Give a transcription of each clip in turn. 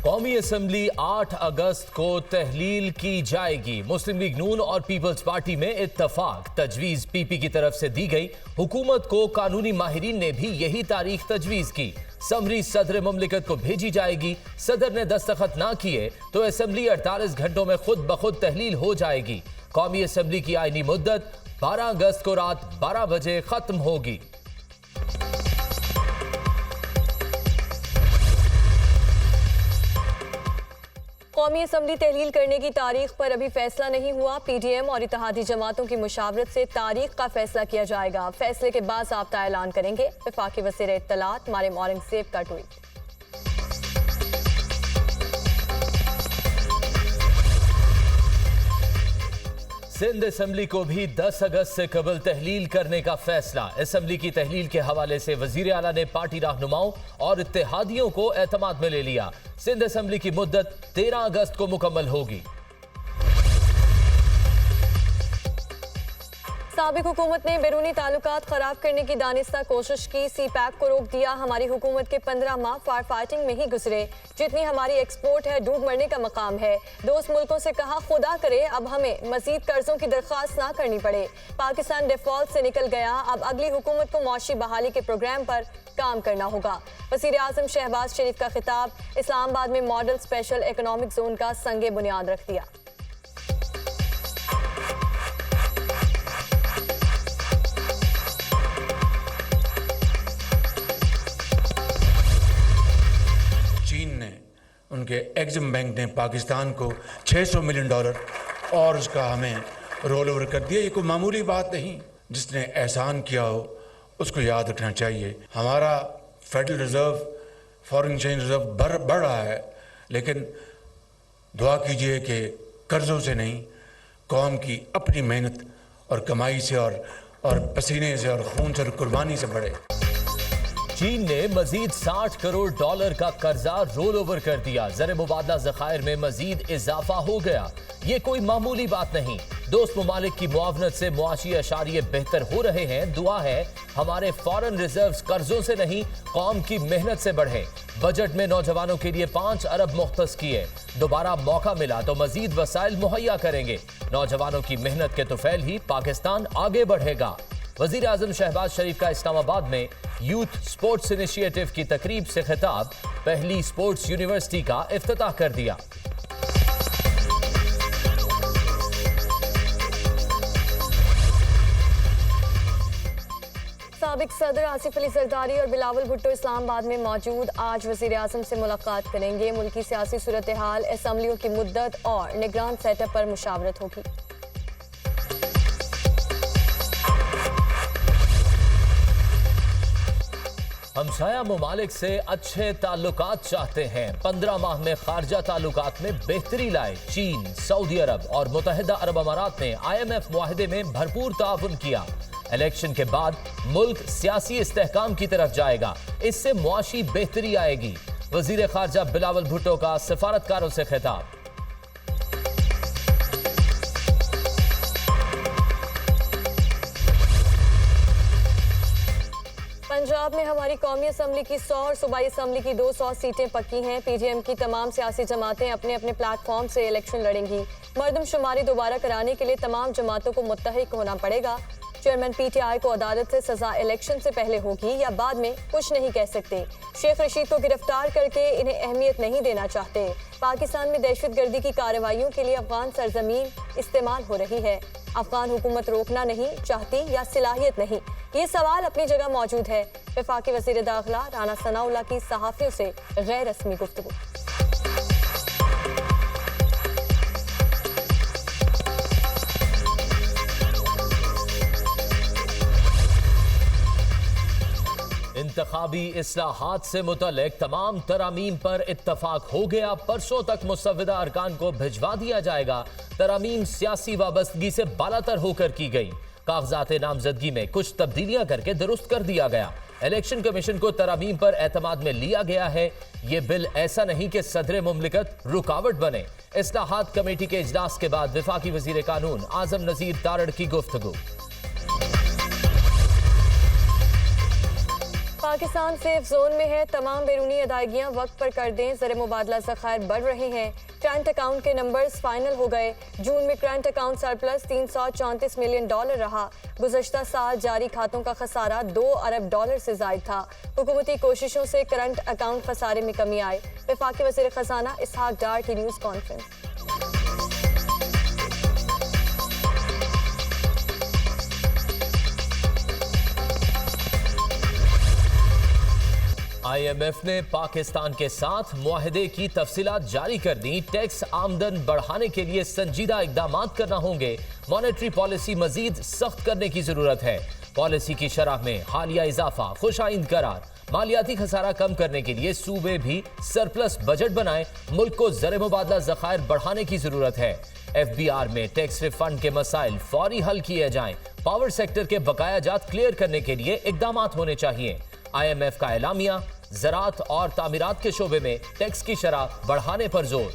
कौमी असम्बली 8 अगस्त को तहलील की जाएगी। मुस्लिम लीग नून और पीपल्स पार्टी में इत्तफाक। तजवीज पीपी की तरफ से दी गई। हुकूमत को कानूनी माहिरीन ने भी यही तारीख तजवीज की। समरी सदर मुमलिकत को भेजी जाएगी। सदर ने दस्तखत ना किए तो असम्बली 48 घंटों में खुद ब खुद तहलील हो जाएगी। कौमी असम्बली की आईनी मुद्दत 12 अगस्त को रात 12 बजे खत्म होगी। कौमी असम्बली तहलील करने की तारीख पर अभी फैसला नहीं हुआ। पीडीएम और इत्तेहादी जमातों की मुशावरत से तारीख का फैसला किया जाएगा। फैसले के बाद ज़ाब्ता ऐलान करेंगे। वफाकी वज़ीर इत्तलात मारिम औरंगज़ेब का ट्वीट। सिंध असम्बली को भी 10 अगस्त से कबल तहलील करने का फैसला। असम्बली की तहलील के हवाले से वजीर आला ने पार्टी रहनुमाओं और इत्तेहादियों को एतमाद में ले लिया। सिंध असम्बली की मुद्दत 13 अगस्त को मुकम्मल होगी। साबिक हुकूमत ने बैरूनी ताल्लुकात खराब करने की दानिस्ता कोशिश की। सी पैक को रोक दिया। हमारी हुकूमत के 15 माह फायर फाइटिंग में ही गुजरे। जितनी हमारी एक्सपोर्ट है डूब मरने का मकाम है। दोस्त मुल्कों से कहा खुदा करे अब हमें मजीद कर्जों की दरख्वास्त ना करनी पड़े। पाकिस्तान डिफॉल्ट से निकल गया। अब अगली हुकूमत को मुआशी बहाली के प्रोग्राम पर काम करना होगा। वज़ीर आज़म शहबाज शरीफ का खिताब। इस्लामाबाद में मॉडल स्पेशल इकोनॉमिक जोन का संगे बुनियाद रख दिया। उनके एग्जिम बैंक ने पाकिस्तान को $600 मिलियन और उसका हमें रोल ओवर कर दिया। ये कोई मामूली बात नहीं। जिसने एहसान किया हो उसको याद रखना चाहिए। हमारा federal reserve, foreign exchange reserve बढ़ रहा है, लेकिन दुआ कीजिए कि कर्ज़ों से नहीं, कौम की अपनी मेहनत और कमाई से और पसीने से और खून से और कुर्बानी से बढ़े। चीन ने मजीद $60 करोड़ का कर्जा रोल ओवर कर दिया। ज़र मुबादला ज़खायर में मजीद इजाफा हो गया। ये कोई मामूली बात नहीं। दोस्त ममालिक की मुआवनत से मुआशी अशारिये बेहतर हो रहे हैं। दुआ है हमारे फॉरेन रिजर्व्स कर्जों से नहीं, कौम की मेहनत से बढ़े। बजट में नौजवानों के लिए 5 अरब मुख्तस किए। दोबारा मौका मिला तो मजीद वसाइल मुहैया करेंगे। नौजवानों की मेहनत के तुफैल ही पाकिस्तान आगे बढ़ेगा। वजीर आजम शहबाज शरीफ का इस्लामाबाद में यूथ स्पोर्ट्स इनिशिएटिव की तकरीब से खिताब। पहली स्पोर्ट्स यूनिवर्सिटी का इफ्तिताह कर दिया। साबिक सदर आसिफ अली जरदारी और बिलावल भुट्टो इस्लामाबाद में मौजूद। आज वज़ीर आज़म से मुलाकात करेंगे। मुल्की सियासी सूरत हाल, असम्बलियों की मुद्दत और निगरान सेटअप पर मुशावरत होगी। हमसाया ममालिक से अच्छे ताल्लुकात चाहते हैं। 15 माह में खारजा ताल्लुकात में बेहतरी लाए। चीन, सऊदी अरब और मुत्तहिदा अरब अमारात ने IMF मुआहदे में भरपूर ताउन किया। इलेक्शन के बाद मुल्क सियासी इस्तेहकाम की तरफ जाएगा। इससे मुआशी बेहतरी आएगी। वजीर खारजा बिलावल भुट्टो का सफारतकारों से खिताब। पंजाब में हमारी कौमी असम्बली की 100 और सूबाई असम्बली की 200 सीटें पक्की हैं। पीडीएम की तमाम सियासी जमातें अपने अपने प्लेटफॉर्म से इलेक्शन लड़ेंगी। मर्दमशुमारी दोबारा कराने के लिए तमाम जमातों को मुत्तहिद होना पड़ेगा। चेयरमैन PTI को अदालत से सजा इलेक्शन से पहले होगी या बाद में, कुछ नहीं कह सकते। शेख रशीद को गिरफ्तार करके इन्हें अहमियत नहीं देना चाहते। पाकिस्तान में दहशतगर्दी की कार्रवाइयों के लिए अफगान सरजमीन इस्तेमाल हो रही है। अफगान हुकूमत रोकना नहीं चाहती या सलाहियत नहीं, ये सवाल अपनी जगह मौजूद है। वफाकी वज़ीर दाखिला राना सनाउल्लाह की सहाफ़ियों से गैर रस्मी गुफ्तगू। इंतखाबी इस्लाहात से मुतल्लिक तमाम तरामीम पर इत्तफाक हो गया। परसों तक मुसव्विदा अरकान को भिजवा दिया जाएगा। तरामीम सियासी वाबस्तगी से बालातर होकर की गई। कागजात नामजदगी में कुछ तब्दीलियां करके दुरुस्त कर दिया गया। इलेक्शन कमीशन को तरामीम पर एतमाद में लिया गया है। ये बिल ऐसा नहीं कि सदर मुमलिकत रुकावट बने। इस्लाहात कमेटी के इजलास के बाद वफाकी वजीर कानून आजम नजीर तारड़ की गुफ्तगू। पाकिस्तान सेफ जोन में है, तमाम बैरूनी अदायगियां वक्त पर कर दें। ज़र मुबादला ज़खायर बढ़ रहे हैं, करंट अकाउंट के नंबर्स फाइनल हो गए। जून में करंट अकाउंट सरप्लस $334 मिलियन रहा। गुज़श्ता साल जारी खातों का खसारा $2 अरब से जायद था। हुकूमती कोशिशों से करंट अकाउंट खसारे में कमी आए। वफाकी वज़ीर ख़ज़ाना इसहाक डार की न्यूज़ कॉन्फ्रेंस। IMF ने पाकिस्तान के साथ मुआहदे की तफसीलात जारी कर दी। टैक्स आमदन बढ़ाने के लिए संजीदा इकदाम करना होंगे। मॉनेटरी पॉलिसी मजीद सख्त करने की जरूरत है। पॉलिसी की शरह में हालिया इजाफा खुशाइंद करार। मालियाती खसारा कम करने के लिए सूबे भी सरप्लस बजट बनाए। मुल्क को ज़र मुबादला ज़खायर बढ़ाने की जरूरत है। FBR में टैक्स रिफंड के मसाइल फौरी हल किए जाएं। पावर सेक्टर के बकाया जात क्लियर करने के लिए इकदाम होने चाहिए। IMF का एलामिया, ज़राअत और तामीरात के शोबे में टैक्स की शरह बढ़ाने पर जोर।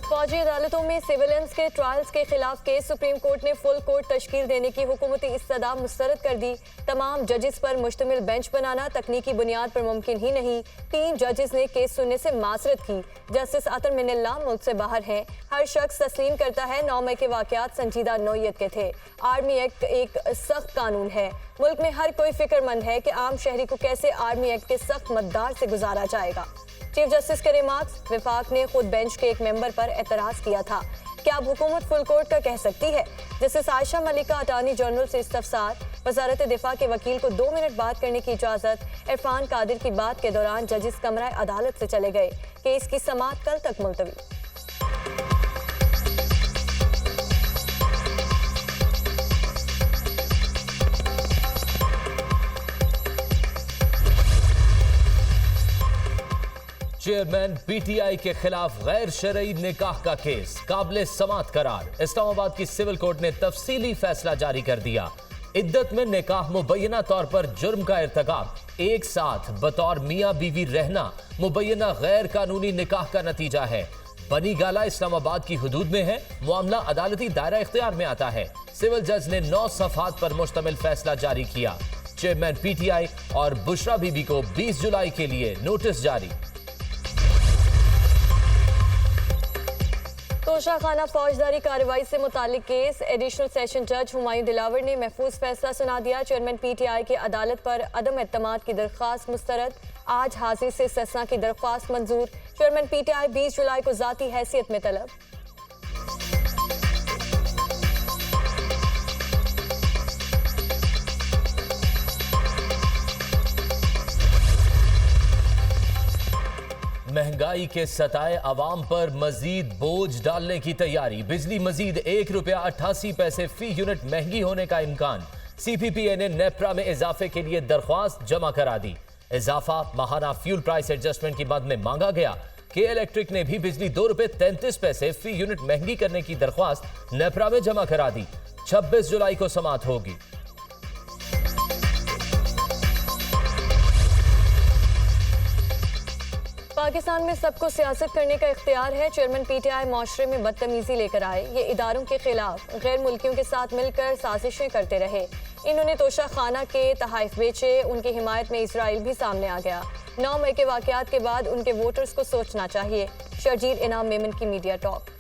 फौजी अदालतों में सिविलियंस के ट्रायल्स के खिलाफ केस सुप्रीम कोर्ट ने फुल कोर्ट तश्कील देने की हुकूमती इस्तदा मुस्तरद कर दी। तमाम जजेस पर मुश्तमिल बेंच बनाना तकनीकी बुनियाद पर मुमकिन ही नहीं। 3 जजेस ने केस सुनने से माजरत की। जस्टिस अतर मिनल्ला मुल्क से बाहर हैं। हर शख्स तस्लीम करता है 9 मई के वाकयात संजीदा नौयत के थे। आर्मी एक्ट एक सख्त कानून है। मुल्क में हर कोई फिक्रमंद है कि आम शहरी को कैसे आर्मी एक्ट के सख्त मद्दार से गुजारा जाएगा। चीफ जस्टिस के रिमार्क्स। वफाक ने खुद बेंच के एक मेंबर पर एतराज किया था। क्या अब हुकूमत फुल कोर्ट का कह सकती है? जस्टिस आयशा मलिक का अटॉर्नी जनरल से इस्तफसार। वजारत दिफा के वकील को 2 मिनट बात करने की इजाजत। इरफान कादिर की बात के दौरान जजिस कमरा अदालत से चले गए। केस की समाअत कल तक मुलतवी। चेयरमैन PTI के खिलाफ गैर शरई निकाह का केस काबिले समाअत करार। इस्लामाबाद की सिविल कोर्ट ने तफसीली फैसला जारी कर दिया। इद्दत में निकाह मुबैना तौर पर जुर्म का इर्तकाब, एक साथ बतौर मियाँ बीवी रहना मुबैना गैर कानूनी निकाह का नतीजा है। बनी गाला इस्लामाबाद की हुदूद में है। मामला अदालती दायरा इख्तियार में आता है। सिविल जज ने 9 सफ़हात पर मुश्तमिल फैसला जारी किया। चेयरमैन PTI और बुशरा बीबी को 20 जुलाई के लिए नोटिस जारी। तोशाखाना फौजदारी कार्रवाई से मुतालिक केस। एडिशनल सेशन जज हुमायूं दिलावर ने महफूज फैसला सुना दिया। चेयरमैन PTI की अदालत पर अदम एतमाद की दरख्वास्त मुस्तरद। आज हाजिर से ससना की दरख्वास्त मंजूर। चेयरमैन PTI 20 जुलाई को जाती हैसियत में तलब। महंगाई के सताए अवाम पर मजीद बोझ डालने की तैयारी। बिजली मजीद ₹1.88 फी यूनिट महंगी होने का इम्कान। CPPA ने नेप्रा में इजाफे के लिए दरख्वास्त जमा करा दी। इजाफा माहाना फ्यूल प्राइस एडजस्टमेंट की मद में मांगा गया। के इलेक्ट्रिक ने भी बिजली ₹2.33 फी यूनिट महंगी करने की दरख्वास्त नेप्रा में जमा करा दी। 26 जुलाई को समाअत होगी। पाकिस्तान में सबको सियासत करने का इख्तियार है। चेयरमैन PTI माशरे में बदतमीजी लेकर आए। ये इदारों के खिलाफ गैर मुल्कियों के साथ मिलकर साजिशें करते रहे। इन्होंने तोशाखाना के तहाइफ बेचे। उनकी हिमायत में इसराइल भी सामने आ गया। 9 मई के वाकयात के बाद उनके वोटर्स को सोचना चाहिए। शर्जील इनाम मेमन की मीडिया टॉक।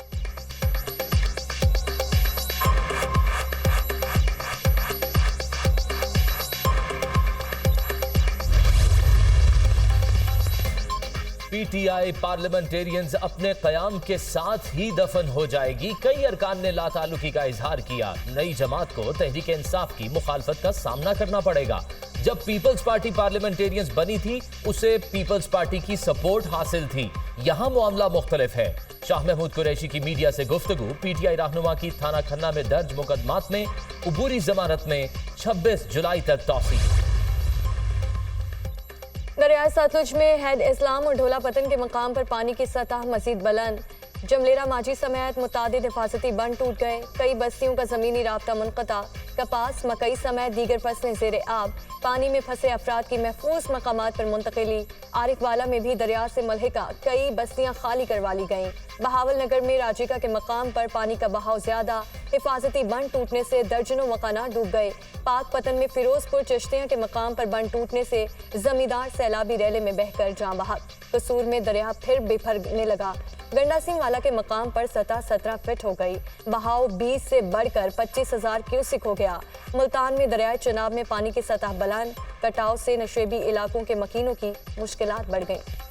PTI पार्लियामेंटेरियंस अपने कयाम के साथ ही दफन हो जाएगी। कई अरकान ने लाताल्लुकी का इजहार किया। नई जमात को तहरीक इंसाफ की मुखालफत का सामना करना पड़ेगा। जब पीपल्स पार्टी पार्लियामेंटेरियंस बनी थी उसे पीपल्स पार्टी की सपोर्ट हासिल थी। यहाँ मामला मुख्तलिफ है। शाह महमूद कुरैशी की मीडिया से गुफ्तगू। PTI रहनुमा की थाना खन्ना में दर्ज मुकदमात में उबूरी जमानत में 26 जुलाई तक तौसीक। दरियाए सतलुज में हैद इस्लाम और ढोला पतन के मकाम पर पानी की सतह मजीद बुलंद। जमलेरा माजी समेत मुतादिद हिफाजती बंद टूट गए। कई बस्तियों का जमीनी राब्ता मुनक़ता। कपास, मकई समेत दीगर फसलें ज़ेरे आब। पानी में फंसे अफराद की महफूज मकामात पर मुंतकिली। आरिफवाला में भी दरिया से मलहिका कई बस्तियां खाली करवा ली गईं। बहावल नगर में राजिका के मकाम पर पानी का बहाव ज्यादा। हिफाजती बंद टूटने से दर्जनों मकानात डूब गए। पाक पतन में फिरोजपुर चिश्तियां के मकाम पर बंद टूटने से जमींदार सैलाबी रैले में बहकर जाँ बहक। कसूर में दरिया फिर बिफरने लगा। गंडा सिंह वाला के मकाम पर सतह 17 फीट हो गई। बहाव 20 से बढ़कर 25,000 क्यूसिक हो गया। मुल्तान में दरियाए चनाब में पानी की सतह बुलंद। कटाव से नशेबी इलाकों के मकीनों की मुश्किलात बढ़ गईं।